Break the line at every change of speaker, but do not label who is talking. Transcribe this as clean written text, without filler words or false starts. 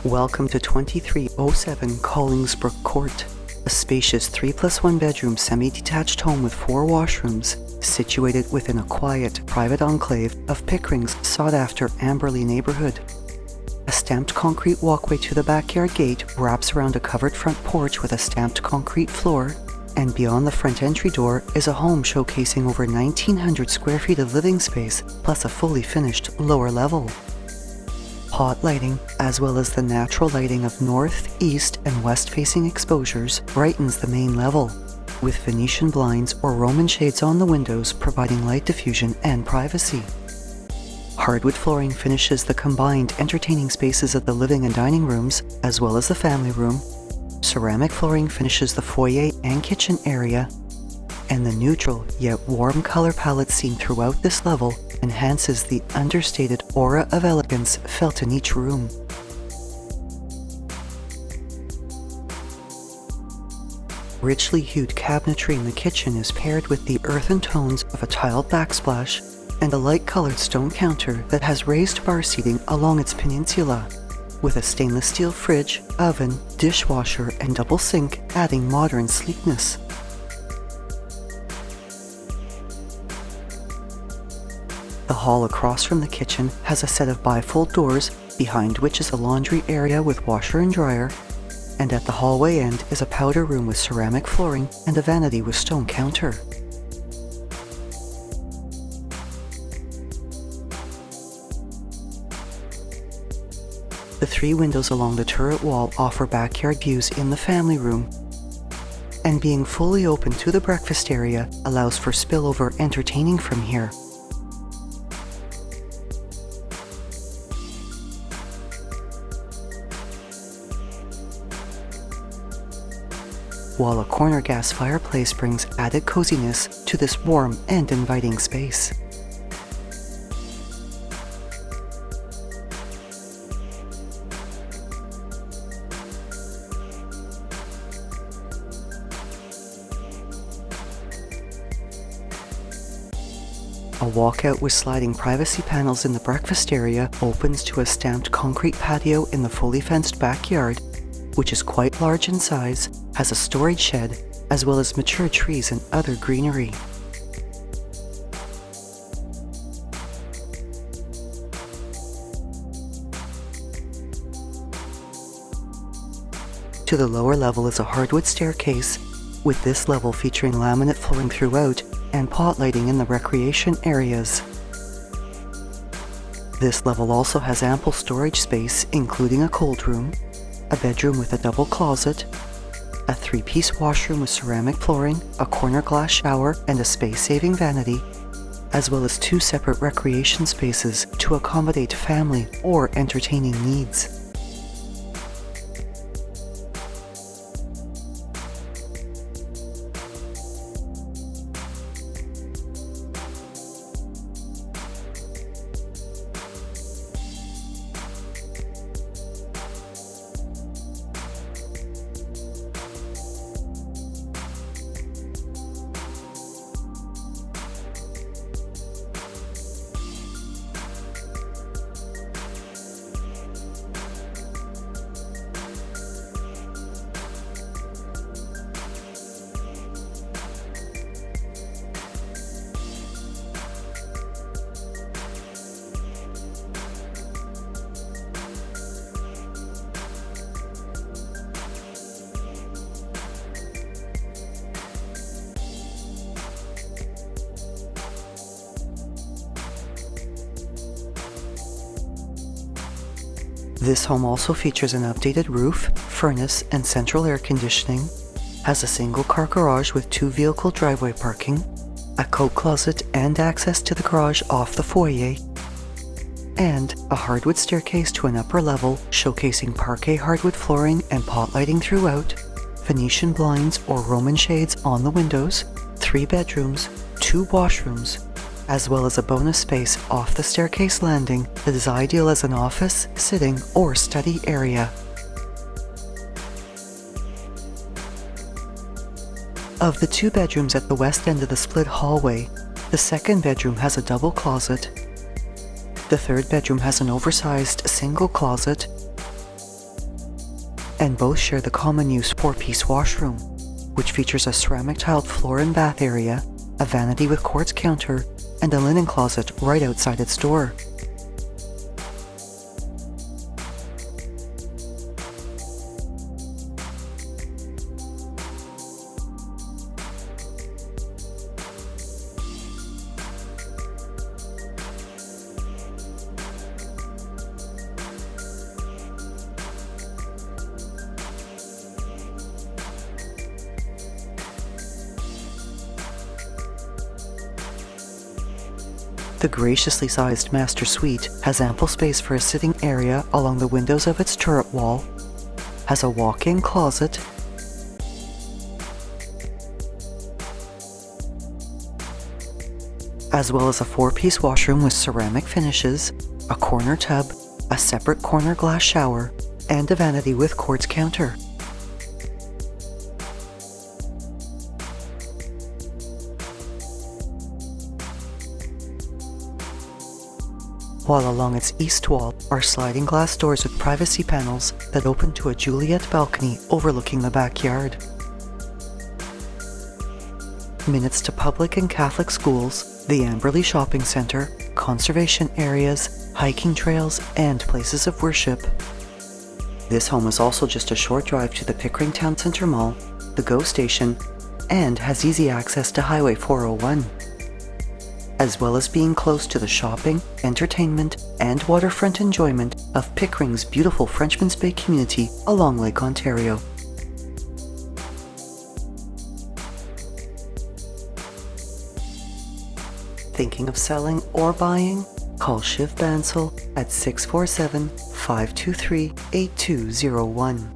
Welcome to 2307 Collingsbrook Court, a spacious 3+1 bedroom semi-detached home with 4 washrooms, situated within a quiet, private enclave of Pickering's sought-after Amberlea neighbourhood. A stamped concrete walkway to the backyard gate wraps around a covered front porch with a stamped concrete floor, and beyond the front entry door is a home showcasing over 1,900 square feet of living space, plus a fully finished lower level. Pot lighting, as well as the natural lighting of north, east, and west-facing exposures, brightens the main level, with Venetian blinds or Roman shades on the windows providing light diffusion and privacy. Hardwood flooring finishes the combined entertaining spaces of the living and dining rooms, as well as the family room. Ceramic flooring finishes the foyer and kitchen area, and the neutral yet warm color palette seen throughout this level enhances the understated aura of elegance felt in each room. Richly hued cabinetry in the kitchen is paired with the earthen tones of a tiled backsplash and a light-colored stone counter that has raised bar seating along its peninsula, with a stainless steel fridge, oven, dishwasher, and double sink adding modern sleekness. The hall across from the kitchen has a set of bifold doors, behind which is a laundry area with washer and dryer, and at the hallway end is a powder room with ceramic flooring and a vanity with stone counter. The 3 windows along the turret wall offer backyard views in the family room, and being fully open to the breakfast area allows for spillover entertaining from here. While a corner gas fireplace brings added coziness to this warm and inviting space. A walkout with sliding privacy panels in the breakfast area opens to a stamped concrete patio in the fully fenced backyard, which is quite large in size, has a storage shed, as well as mature trees and other greenery. To the lower level is a hardwood staircase, with this level featuring laminate flooring throughout and pot lighting in the recreation areas. This level also has ample storage space, including a cold room, a bedroom with a double closet, a 3-piece washroom with ceramic flooring, a corner glass shower, and a space-saving vanity, as well as 2 separate recreation spaces to accommodate family or entertaining needs. This home also features an updated roof, furnace, and central air conditioning, has a single-car garage with 2 vehicle driveway parking, a coat closet and access to the garage off the foyer, and a hardwood staircase to an upper level showcasing parquet hardwood flooring and pot lighting throughout, Venetian blinds or Roman shades on the windows, 3 bedrooms, 2 washrooms, as well as a bonus space off the staircase landing that is ideal as an office, sitting, or study area. Of the 2 bedrooms at the west end of the split hallway, the 2nd bedroom has a double closet, The third bedroom has an oversized single closet, and both share the common use 4-piece washroom, which features a ceramic tiled floor and bath area, a vanity with quartz counter, and a linen closet right outside its door. The graciously sized master suite has ample space for a sitting area along the windows of its turret wall, has a walk-in closet, as well as a 4-piece washroom with ceramic finishes, a corner tub, a separate corner glass shower, and a vanity with quartz counter. While along its east wall are sliding glass doors with privacy panels that open to a Juliet balcony overlooking the backyard. Minutes to public and Catholic schools, the Amberlea shopping centre, conservation areas, hiking trails, and places of worship. This home is also just a short drive to the Pickering Town Centre Mall, the GO station, and has easy access to Highway 401. As well as being close to the shopping, entertainment, and waterfront enjoyment of Pickering's beautiful Frenchman's Bay community along Lake Ontario. Thinking of selling or buying? Call Shiv Bansal at 647-523-8201.